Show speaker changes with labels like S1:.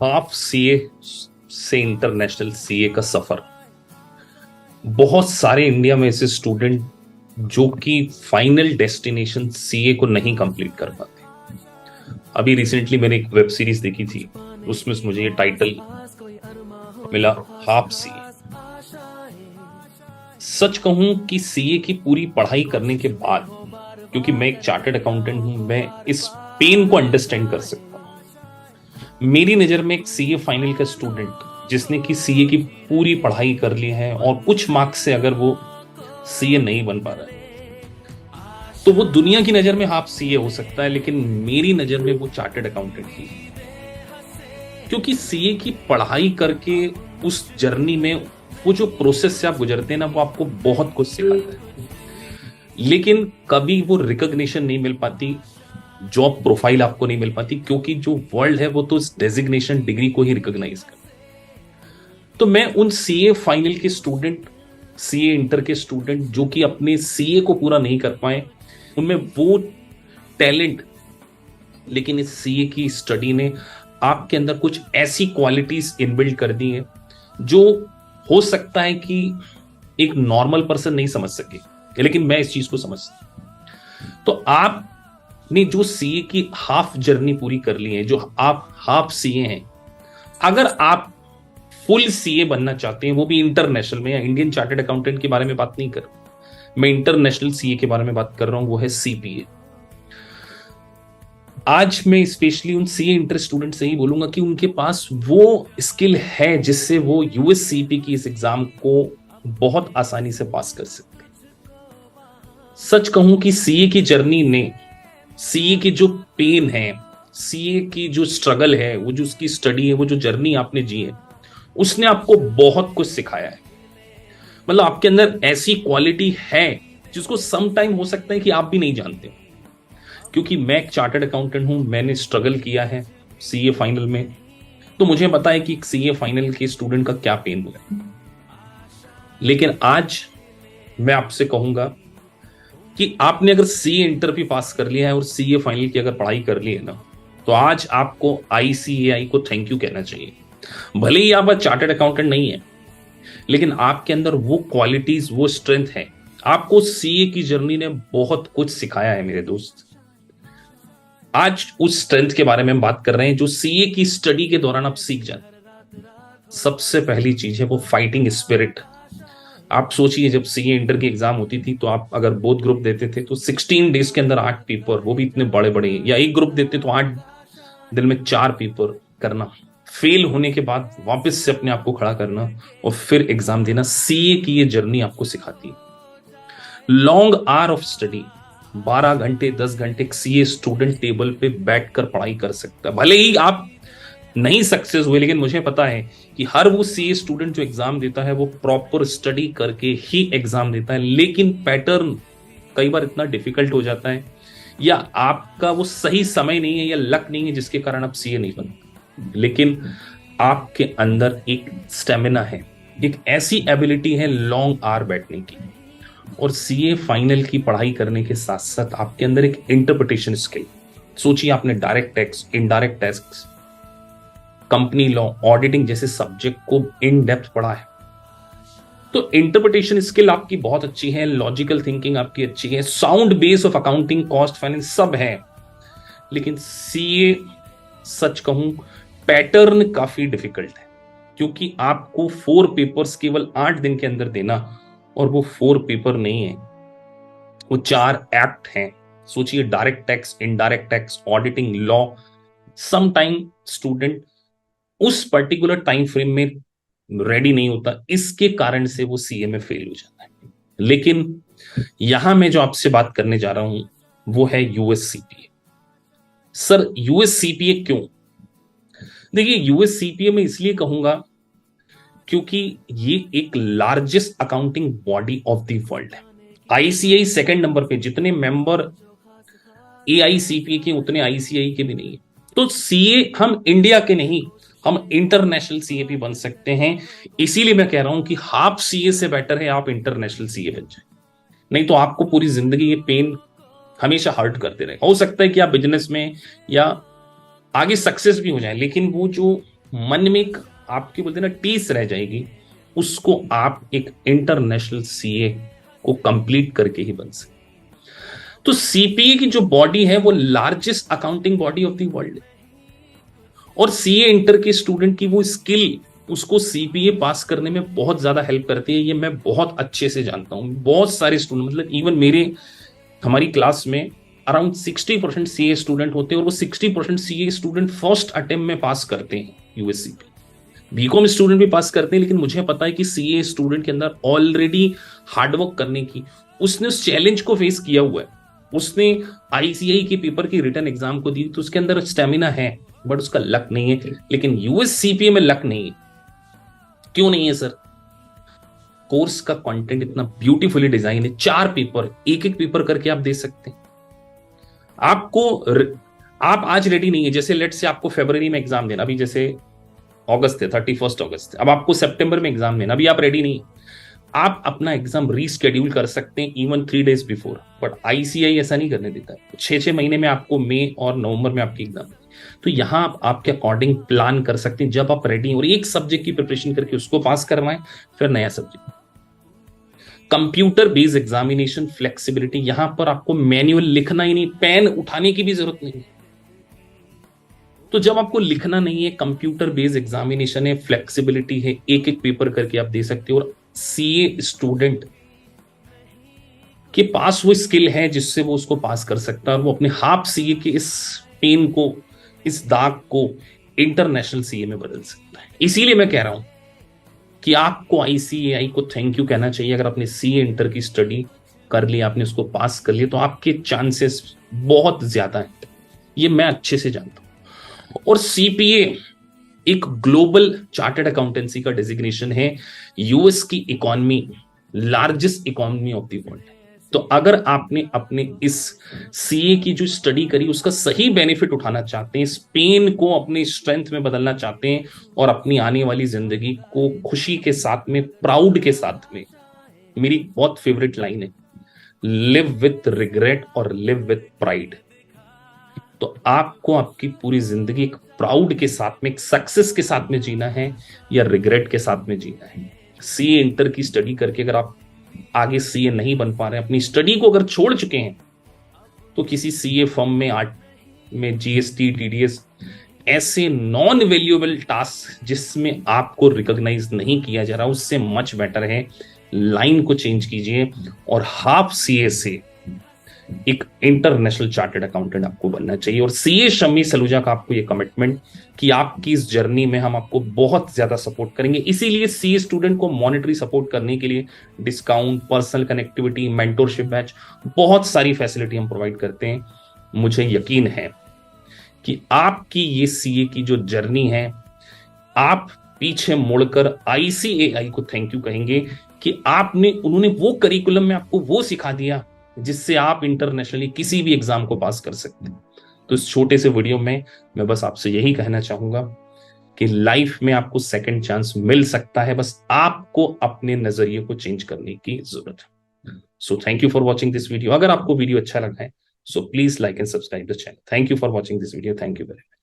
S1: Half CA से international CA का सफर। बहुत सारे इंडिया में ऐसे स्टूडेंट जो कि फाइनल डेस्टिनेशन सीए को नहीं कंप्लीट कर पाते। अभी रिसेंटली मैंने एक वेब सीरीज देखी थी, उसमें मुझे ये टाइटल मिला, हाफ सीए। सच कहूं कि सीए की पूरी पढ़ाई करने के बाद, क्योंकि मैं एक चार्टर्ड अकाउंटेंट हूं, मैं इस पेन को अंडरस्टैंड कर सकता हूं। मेरी नजर में एक सीए फाइनल का स्टूडेंट जिसने कि सीए की पूरी पढ़ाई कर ली है और कुछ मार्क्स से अगर वो सीए नहीं बन पा रहा है तो वो दुनिया की नजर में हाफ सीए हो सकता है, लेकिन मेरी नजर में वो चार्टर्ड अकाउंटेंट ही है। क्योंकि सीए की पढ़ाई करके उस जर्नी में वो जो प्रोसेस से आप गुजरते हैं ना, वो आपको बहुत कुछ सिखाता है, लेकिन कभी वो रिकॉग्निशन नहीं मिल पाती, जॉब प्रोफाइल आपको नहीं मिल पाती, क्योंकि जो वर्ल्ड है वो तो इस डेजिग्नेशन डिग्री को ही रिकॉग्नाइज करता है। तो मैं उन सीए फाइनल के स्टूडेंट, सीए इंटर के स्टूडेंट जो कि अपने सीए को पूरा नहीं कर पाए, उनमें वो टैलेंट, लेकिन इस सीए की स्टडी ने आपके अंदर कुछ ऐसी क्वालिटीज इनबिल्ड कर दी है जो हो सकता है कि एक नॉर्मल पर्सन नहीं समझ सके, लेकिन मैं इस चीज को समझता। तो आपने जो सीए की हाफ जर्नी पूरी कर ली है, जो आप हाफ सीए हैं, अगर आप फुल सीए बनना चाहते हैं, वो भी इंटरनेशनल में, या इंडियन चार्टर्ड अकाउंटेंट के बारे में बात नहीं कर, मैं इंटरनेशनल सीए के बारे में बात कर रहा हूं, वो है सीपीए। आज मैं स्पेशली उन सीए इंटर स्टूडेंट से ही बोलूंगा कि उनके पास वो स्किल है जिससे वो यूएस सीपी की इस एग्जाम को बहुत आसानी से पास कर सकते हैं। सच कहूं कि सीए की जर्नी ने, सीए की जो पेन है, सीए की जो स्ट्रगल है, वो जो उसकी स्टडी है, वो जो जर्नी आपने जी है, उसने आपको बहुत कुछ सिखाया है। मतलब आपके अंदर ऐसी क्वालिटी है जिसको सम टाइम हो सकता है कि आप भी नहीं जानते। क्योंकि मैं एक चार्टर्ड अकाउंटेंट हूं, मैंने स्ट्रगल किया है सीए फाइनल में, तो मुझे पता है कि सीए फाइनल के स्टूडेंट का क्या पेन हुआ है। लेकिन आज मैं आपसे कहूंगा कि आपने अगर सीए इंटर भी पास कर लिया है और सीए फाइनल की अगर पढ़ाई कर ली है ना, तो आज आपको आईसीएआई को थैंक यू कहना चाहिए। भले ही आप चार्टर्ड अकाउंटेंट नहीं है, लेकिन आपके अंदर वो क्वालिटीज, वो स्ट्रेंथ है। आपको सीए की जर्नी ने बहुत कुछ सिखाया है मेरे दोस्त। आज उस स्ट्रेंथ के बारे में हम बात कर रहे हैं जो सीए की स्टडी के दौरान आप सीख जाते हैं। सबसे पहली चीज है वो फाइटिंग स्पिरिट। आप सोचिए, जब सीए इंटर की एग्जाम होती थी तो आप अगर बोथ ग्रुप देते थे तो 16 डेज के अंदर 8 पेपर, वो भी इतने बड़े बड़े, या एक ग्रुप देते तो 8 दिन में 4 पेपर करना, फेल होने के बाद वापस से अपने आप को खड़ा करना और फिर एग्जाम देना। सीए की ये जर्नी आपको सिखाती है लॉन्ग आवर ऑफ स्टडी। 12 घंटे 10 घंटे एक सीए स्टूडेंट टेबल पे बैठकर पढ़ाई कर सकता है। भले ही आप नहीं सक्सेस हुए, लेकिन मुझे पता है कि हर वो सीए स्टूडेंट जो एग्जाम देता है वो प्रॉपर स्टडी करके ही एग्जाम देता है। लेकिन पैटर्न कई बार इतना डिफिकल्ट हो जाता है, या आपका वो सही समय नहीं है, या लक नहीं है, जिसके कारण आप सीए नहीं बन, लेकिन आपके अंदर एक स्टेमिना है, एक ऐसी एबिलिटी है लॉन्ग आवर बैठने की। और सीए फाइनल की पढ़ाई करने के साथ साथ आपके अंदर एक इंटरप्रिटेशन स्किल। सोचिए, आपने direct tax, indirect tax, company law, auditing जैसे सब्जेक्ट को इन डेप्थ पढ़ा है, तो इंटरप्रिटेशन स्किल आपकी बहुत अच्छी है, लॉजिकल थिंकिंग आपकी अच्छी है, sound base of accounting, cost, finance सब है। लेकिन सीए, सच कहूं, पैटर्न काफी डिफिकल्ट है, क्योंकि आपको 4 पेपर्स केवल 8 दिन के अंदर देना, और वो 4 पेपर नहीं है, वो 4 एक्ट हैं। सोचिए, direct tax, indirect tax, auditing, law. Some time student उस पर्टिकुलर टाइम फ्रेम में रेडी नहीं होता, इसके कारण से वो सीए में फेल हो जाता है। लेकिन यहां मैं जो आपसे बात करने जा रहा हूं वो है US CPA. Sir, US CPA क्यों? देखिए, यूएस सीपीए में इसलिए कहूंगा क्योंकि ये एक largest accounting body of the world है। आईसीआई सेकंड नंबर पे, जितने मेंबर एआईसीपीए के उतने आईसीआई के भी नहीं है। तो सीए हम इंडिया के नहीं, हम इंटरनेशनल सीए भी बन सकते हैं। इसीलिए मैं कह रहा हूं कि हाफ सीए से बेटर है आप इंटरनेशनल सीए बन जाए, नहीं तो आपको पूरी जिंदगी ये पेन हमेशा हर्ट करते रहे। हो सकता है कि आप बिजनेस में या आगे सक्सेस भी हो जाए, लेकिन वो जो मन में एक आपकी बोलते ना टीस रह जाएगी, उसको आप एक इंटरनेशनल सीए को कंप्लीट करके ही बन सकते। तो सीपीए की जो बॉडी है वो largest accounting body of the world है, और सीए इंटर के स्टूडेंट की वो स्किल उसको सीपीए पास करने में बहुत ज्यादा हेल्प करती है। ये मैं बहुत अच्छे से जानता हूं। बहुत सारे स्टूडेंट, मतलब इवन मेरे हमारी क्लास में अराउंड 60% सीए स्टूडेंट होते हैं, और वो 60% सीए स्टूडेंट फर्स्ट अटेम्प्ट में पास करते हैं यूएससी पे। बीकॉम स्टूडेंट भी पास करते हैं, लेकिन मुझे पता है कि सीए स्टूडेंट के अंदर ऑलरेडी हार्डवर्क करने की, उसने उस चैलेंज को फेस किया हुआ है। उसने आईसीआई के पेपर की रिटर्न एग्जाम को दी, तो उसके अंदर स्टेमिना है, बट उसका लक नहीं है। लेकिन यूएस सीपीए में लक नहीं है। क्यों नहीं है सर? कोर्स का कंटेंट इतना ब्यूटीफुली डिजाइन है, 4 पेपर, एक एक पेपर करके आप दे सकते हैं। आप आज रेडी नहीं है, जैसे लेट से आपको फरवरी में एग्जाम देना, अभी जैसे अगस्त है, 31 अगस्त, अब आपको सितंबर में एग्जाम देना, अभी आप रेडी नहीं। आप अपना एग्जाम रीस्केड्यूल कर सकते हैं even 3 days before, but ICI ऐसा नहीं करने देता है। 6 महीने में आपको मई और नवंबर में आपकी एग्जाम, तो यहां आप आपके अकॉर्डिंग प्लान कर सकते हैं जब आप रेडी, और एक सब्जेक्ट की प्रिपरेशन करके उसको पास करवाएं, फिर नया subject. Computer based examination, flexibility, यहां पर आपको मैनुअल लिखना ही नहीं, पेन उठाने की भी जरूरत नहीं है। तो जब आपको लिखना नहीं है, कंप्यूटर बेस्ड एग्जामिनेशन है, फ्लेक्सिबिलिटी है, एक एक पेपर करके आप दे सकते हो, और सीए स्टूडेंट के पास वो स्किल है जिससे वो उसको पास कर सकता है, और वो अपने हाफ सीए के इस पेन को, इस दाग को इंटरनेशनल सीए में बदल सकता है। इसीलिए मैं कह रहा हूं कि आपको आईसीएआई को थैंक यू कहना चाहिए। अगर आपने सीए इंटर की स्टडी कर ली, आपने उसको पास कर लिया, तो आपके चांसेस बहुत ज्यादा हैं, ये मैं अच्छे से जानता हूं। और सीपीए एक ग्लोबल चार्टर्ड अकाउंटेंसी का डेजिग्नेशन है, यूएस की economy largest economy of the world है। तो अगर आपने अपने इस सीए की जो स्टडी करी उसका सही बेनिफिट उठाना चाहते हैं, स्पेन को अपनी स्ट्रेंथ में बदलना चाहते हैं, और अपनी आने वाली जिंदगी को खुशी के साथ में, प्राउड के साथ में, मेरी बहुत फेवरेट लाइन है, लिव विथ रिग्रेट और लिव विथ प्राइड। तो आपको आपकी पूरी जिंदगी एक प्राउड के साथ में, एक सक्सेस के साथ में जीना है, या रिग्रेट के साथ में जीना है। सीए इंटर की स्टडी करके अगर आप आगे सीए नहीं बन पा रहे हैं, अपनी स्टडी को अगर छोड़ चुके हैं, तो किसी सीए फर्म में, आर्ट में, जीएसटी, टीडीएस, ऐसे नॉन वैल्यूएबल टास्क जिसमें आपको रिकॉग्नाइज नहीं किया जा रहा, उससे मच बेटर है लाइन को चेंज कीजिए, और हाफ सीए से एक इंटरनेशनल चार्टर्ड अकाउंटेंट आपको बनना चाहिए। और सीए शम्मी सलूजा का आपको ये कमिटमेंट कि आपकी इस जर्नी में हम आपको बहुत ज्यादा सपोर्ट करेंगे। इसीलिए सीए स्टूडेंट को मॉनेटरी सपोर्ट करने के लिए discount, personal connectivity, mentorship batch, बहुत सारी फैसिलिटी हम प्रोवाइड करते हैं। मुझे यकीन है कि आपकी ये सीए की जो जर्नी है, आप पीछे मुड़कर आईसीएआई को थैंक यू कहेंगे कि उन्होंने वो करिकुलम में आपको वो सिखा दिया जिससे आप इंटरनेशनली किसी भी एग्जाम को पास कर सकते हैं। तो इस छोटे से वीडियो में मैं बस आपसे यही कहना चाहूंगा कि लाइफ में आपको सेकंड चांस मिल सकता है, बस आपको अपने नजरिए को चेंज करने की जरूरत है। So thank you for watching this video. अगर आपको वीडियो अच्छा लगा है, so please like and subscribe the channel. Thank you for watching this video. Thank you very much.